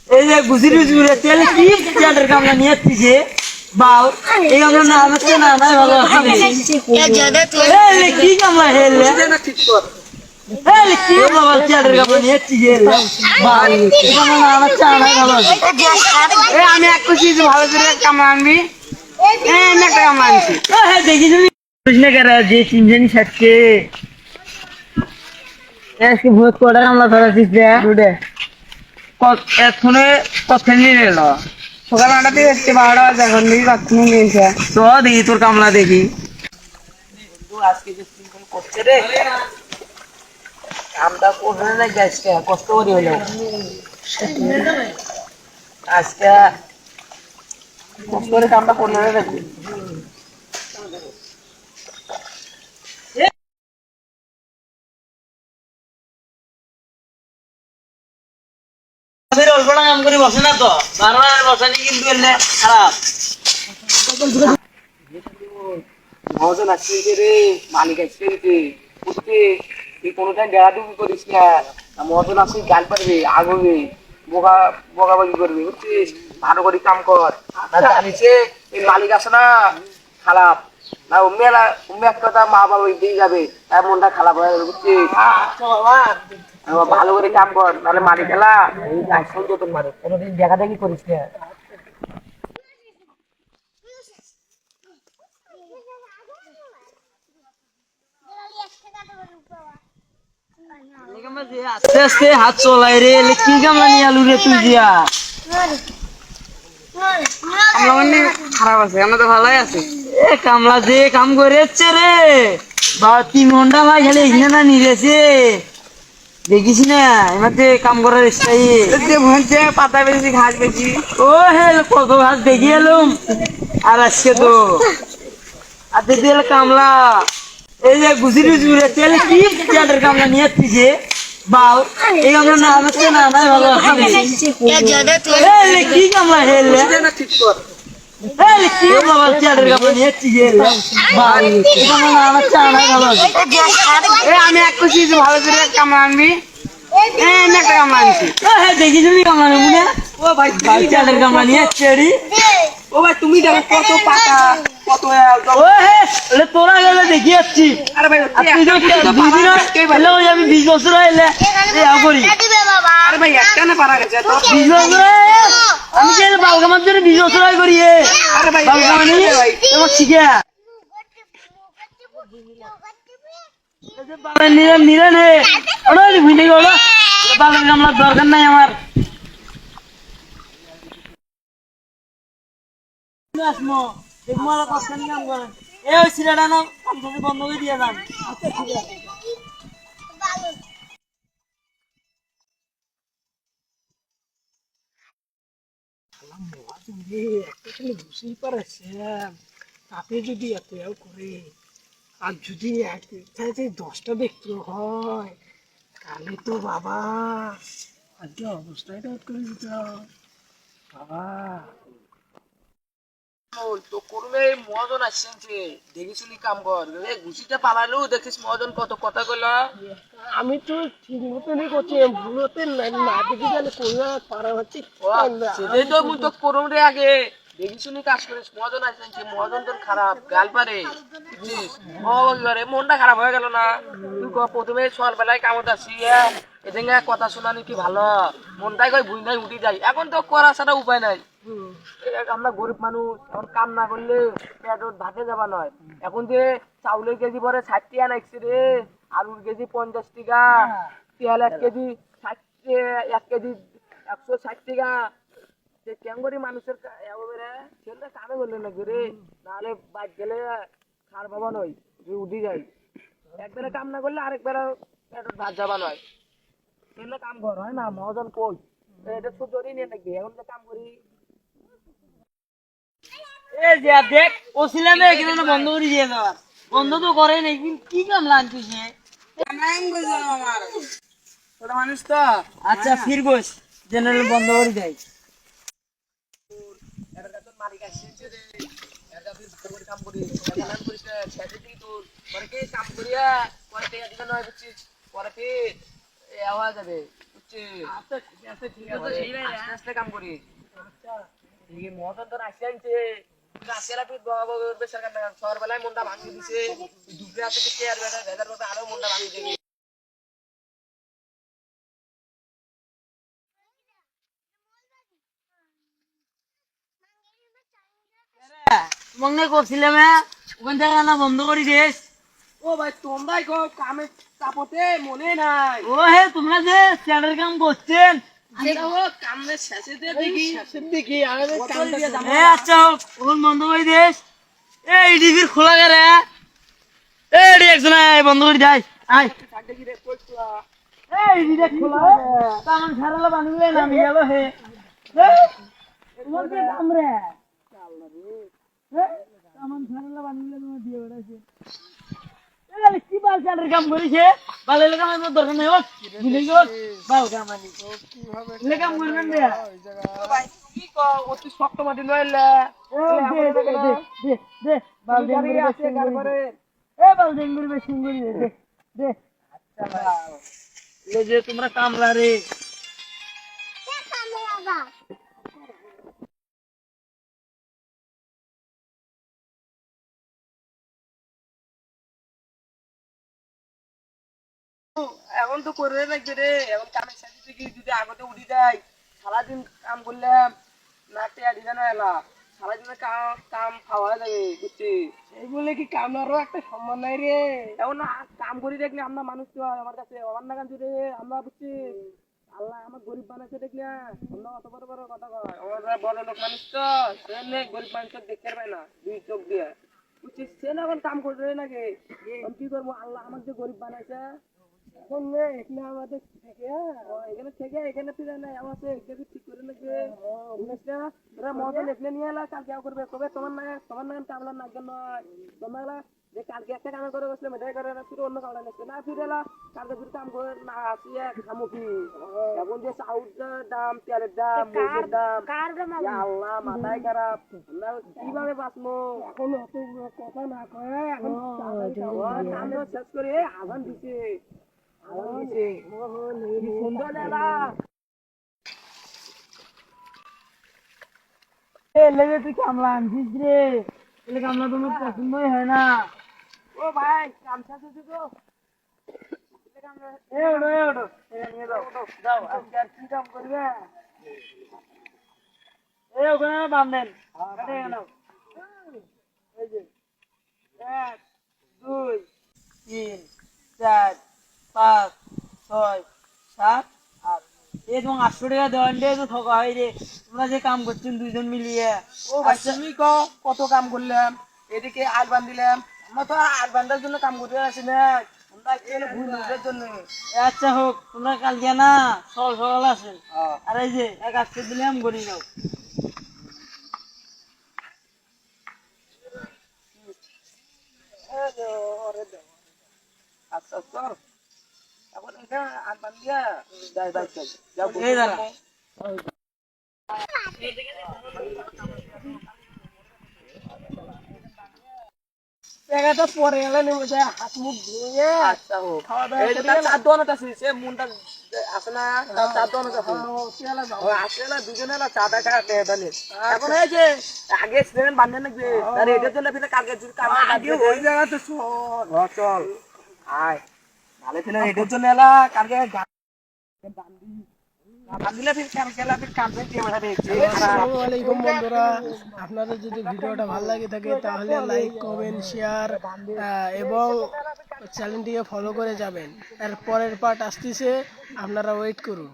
এই যে গুজির গুজিরে তেল কি চেয়ারের কামলা নিয়ে আসছে বাউ এই আমরা না আমাকে না না ভালো আছে এই কি কামলা হেলে ঠিক কর এই কি বাবা চেয়ারের কামলা নিয়ে আসছে বাউ এই আমরা না আমাকে না ভালো আছে এই আমি এক খুশি ভালো করে কামলা আনবি এই আমি একটা কামলা আনছি হ্যাঁ দেখি তুমি বুঝনে করা যে চিনজেনি ছাড়ছে এসে ভূত কোড়া কামলা ধরাছিস রে দুডে এখনে কখন নিয়ে এলো সকাল 8টা থেকে 12টা বাজে এখন দেখি কখন নিয়েছে তো দেখি তোর কামলা দেখি আজকে যে সিম্পল করছে রে কামটা করবে না আজকে কষ্ট করে হলো আজকে কষ্ট করে কামটা করলে দেখি অল্প কাম করে বসে না তো বারবার বসানি কিন্তু এলে খারাপ মহাজন আসছে রে মালিক আসছে রে বুঝতে তুই কোনোটাই বেড়াডুবি করিস না মহাজন আসছে গাল পারবে আগবে বোকা বোকাবাজি করবে বুঝছিস ভালো করে কাম কর না জানিস এই মালিক আসে না খারাপ না উম্মে এক কথা মা বাবা দিয়ে যাবে তার মনটা খারাপ হয়ে যাবে বুঝছিস ভালো করে কাম কর নাহলে মালিক এলা সুন্দর তোর মারে কোনোদিন দেখা দেখি করিস না আস্তে আস্তে হাত চলাই রে কি কামলা নিয়ে আলু রে তুই দিয়া আমরা মানে খারাপ আছে আমরা তো ভালোই আছি এ কামলা যে কাম করেছে রে বা 3 ঘন্টা ভাই খালি এখানে না নিরেছে দেখিস না এমাতে কাম করার স্টাইল যে ভুঁজছে পাতা বেশি ঘাস বেশি ও হে কত ঘাস দেখি এলুম আর আজকে তো আর দেখি এলো কামলা এই যে গুজির গুজিরে তেল কি চেয়ারের কামলা নিয়ে আসছে বাউ এই আমরা না আমাকে না না ভালো আছে এই কি কামলা হেলে ঠিক কর এই কি বাবা চেয়ারের কামলা নিয়ে আসছে বাউ এই আমরা না আমাকে না ভালো আছে এই আমি এক খুশি ভালো করে কামলা আনবি এই আমি একটা কামলা আনছি হ্যাঁ দেখি তুমি কামলা নেবো না ও ভাই চেয়ারের কামলা নিয়ে আসছে ও ভাই তুমি দেখো কত পাতা কত ও হে তোরা গেলে দেখি যাচ্ছি আরে ভাই তুই তো 20 বছর হইলে করি আরে ভাই একটা না পারা গেছে তো 20 বছর আমি যে বালগামার জন্য 20 বছর করি আরে ভাই বালগামানি তোমার শিখে নিলেন নিলেন হে ওরা ভিড়ে গেল বালগাম গামলার দরকার নাই আমার আসমো দেখবো আর কষ্ট নিয়ে কাম করেন এ ওই সিরাটা না কাম বন্ধ করে দিয়ে যান আচ্ছা ঠিক আছে বুঝতেই পারছেন তাতে যদি এত করে আর যদি 10টা দেখতে হয় তাহলে তো বাবা আজকে অবস্থাটা করে দিতে বাবা তো করবে মহাজন আসছেন দেখেছিলি কাম কর ঘুষিটা পালালেও দেখিস মহাজন কত কথা কইলা আমি তো ঠিক মতনই করছি ভুলতে না দেখি গেলে কোন পারা হচ্ছে সেটাই তো মুই তো করুম রে আগে দেখি শুনি কাজ করিস মহাজন আসছেন মহাজন তোর খারাপ গাল পারে বুঝছিস করে মনটা খারাপ হয়ে গেল না তুই প্রথমে সকালবেলায় কামত আসি এদিকে কথা শোনানি কি ভালো মনটাই কই ভুইনাই উঠি যায় এখন তো করা ছাড়া উপায় নাই আমরা গরিব মানুষ এখন কাম না করলে পেটত ভাতে যাবা নয় এখন যে চাউলের কেজি পরে 60 টাকা নাকছে রে আলুর কেজি 50 টাকা তেল 1 কেজি 1 কেজি 160 টাকা কেমন মানুষের ছেলে কামে করলে না রে নাহলে বাইক গেলে খার বাবা নয় উঠি যায় একবারে কাম না করলে আরেকবারে পেটত ভাত যাবা নয় ছেলে কাম কর হয় না মহাজন কই এটা তো জরি নিয়ে নাকি এখন তো কাম করি এই যে দেখ ও ছিলামে এখানে বন্ধ করে দিয়ে দেওয়া বন্ধ তো করে নাই কিন্তু কি কাম লাগছিস আমার ছোট মানুষ তো আচ্ছা ফির গোস জেনারেল বন্ধ করে দেয় মালিক আসছে রে এটা ফির কাম করি কাম করিস ছেড়ে দিই তোর পরে কি কাম করিয়া পরে তে এদিকে নয় বুঝছিস পরে ফির আওয়াজ যাবে বুঝছি আচ্ছা ঠিক আছে ঠিক আস্তে আস্তে কাম করি আচ্ছা এই মদন তো আসি আনছে রাতেরা তুই বেচার কান্না সকালবেলায় মনটা ভাঙিয়ে দিছে দুপুরে রাতে কি আর বেটা ভেজার মতো আরো মনটা ভাঙিয়ে দিবে তোমাকে করছিলাম ওখান থেকে রান্না বন্ধ করে দিস ও ভাই তোমরাই গো কামে চাপতে মনে নাই ও হে তোমরা যে চ্যাটের কাম করছেন সেটা ও কামে শেষেতে দেখি শেষের দিকে আমাদের কামটা এ আচ্ছা হোক ওখান বন্ধ করে দিস এই ডিবির খোলা গেলে এই একজন বন্ধ করে যাই আয় সাইডে গিয়ে কইছলা এই ডিটা খোলা তামান ছাড়ালে বানিলে নামি গেল হে তোমার কি কাম রে তামান ছাড়ালে বানিলে তোমার দিয়ে বেড়াইছে কি বাল চ্যাটের কাম করেছে বালের কাম আমার দরকার নেই হোক মিলে গেল বাল কাম আনি মিলে কাম করবেন রে ও ভাই কি কো অতি শক্ত মাটি নইলে দে বাল গাড়ি আছে গার করে এ বাল ডেঙ্গুর বেশি দে দে আচ্ছা ভাই এই যে তোমরা কামলা রে এখন তো করে রাখবে রে এখন কামের সাথে থেকে যদি আগতে উঠি যায় সারাদিন কাম করলাম না টেয়া দিলে না এলা সারাদিনে কাম কাম খাওয়া যাবে বুঝছি এই বলে কি কামেরও একটা সম্মান নাই রে এখন না কাম করি দেখলে আমরা মানুষ তো আমার কাছে আমার না কান রে আমরা বুঝছি আল্লাহ আমার গরিব বানাইছে দেখলে আমরা অত বড় বড় কথা কয় আমরা বড় লোক মানুষ তো সেজন্য গরিব মানুষ দেখতে পায় না দুই চোখ দিয়ে বুঝছিস সে না এখন কাম করবে নাকি আমি কি করবো আল্লাহ আমাকে গরিব বানাইছে এখন এখানে আমাদের থেকে এখানে থেকে এখানে ফিরে নাই আমাকে এখানে ঠিক করে লাগবে বুঝছিস তোরা মজা লেখলে নিয়ে এলা কালকে করবে কবে তোমার না কামলা না কেন তোমরা যে কালকে একটা কাম করে বসলে মেটাই করে না ফিরে অন্য কামলা লাগছে না ফিরে এলা কালকে ফিরে কাম করে না আসিয়া খামো কি এখন যে চাউলের দাম তেলের দাম মুরগির দাম ইয়া আল্লাহ মাথায় খারাপ আমরা কিভাবে বাঁচবো এখন অত কথা না কয়ে এখন কামে শেষ করে আজান দিছে সুন্দর এলা এ লেগে তুই কামলা আনছিস রে এলে কামলা তোমার পছন্দই হয় না ও ভাই কামছা শেষে তো এ ওঠো নিয়ে যাও যাও আজকে আর কি কাম করবে এ ওখানে বাম দেন কাটে নাও এই যে 1 2 3 4 5 6 7 8 এই তোমার 800 টাকা দেওয়ান দিয়ে তো ঠকা হয় রে তোমরা যে কাম করছেন দুইজন মিলিয়ে ও ভাই তুমি কত কাম করলাম এদিকে আল বান্ধিলাম আমরা তো আল বান্ধার জন্য কাম করতে আসি না আমরা এখানে ভুল বুঝার জন্য আচ্ছা হোক তোমরা কালকে না সকাল আসেন আর এই যে 1 দিলাম গড়ি নাও আচ্ছা চল এখন এখানে আল বান্ধিয়া যাই যাই চল যাও এই দাঁড়া জায়গাটা পরে গেলে নেমে যায় হাত মুখ ধুয়ে আচ্ছা হোক খাওয়া দাওয়া এই যে তার চার দোকান আছে সে মুন্ডা আছে না তার চার দোকান আছে আসলে না দুজনে না চা টাকা দেয় তাহলে এখন এই যে আগে স্টুডেন্ট বান্ধে নাকি তার এটার জন্য ফিরে কালকে যদি কাম আগে ওই জায়গাতে চল চল আয় ভালো ফিরে এটার জন্য এলা কালকে আসসালামু আলাইকুম বন্ধুরা, আপনাদের যদি ভিডিওটা ভালো লাগে থাকে তাহলে লাইক কমেন্ট শেয়ার এবং চ্যানেলটিকে ফলো করে যাবেন। এর পরের পার্ট আসতেছে, আপনারা ওয়েট করুন।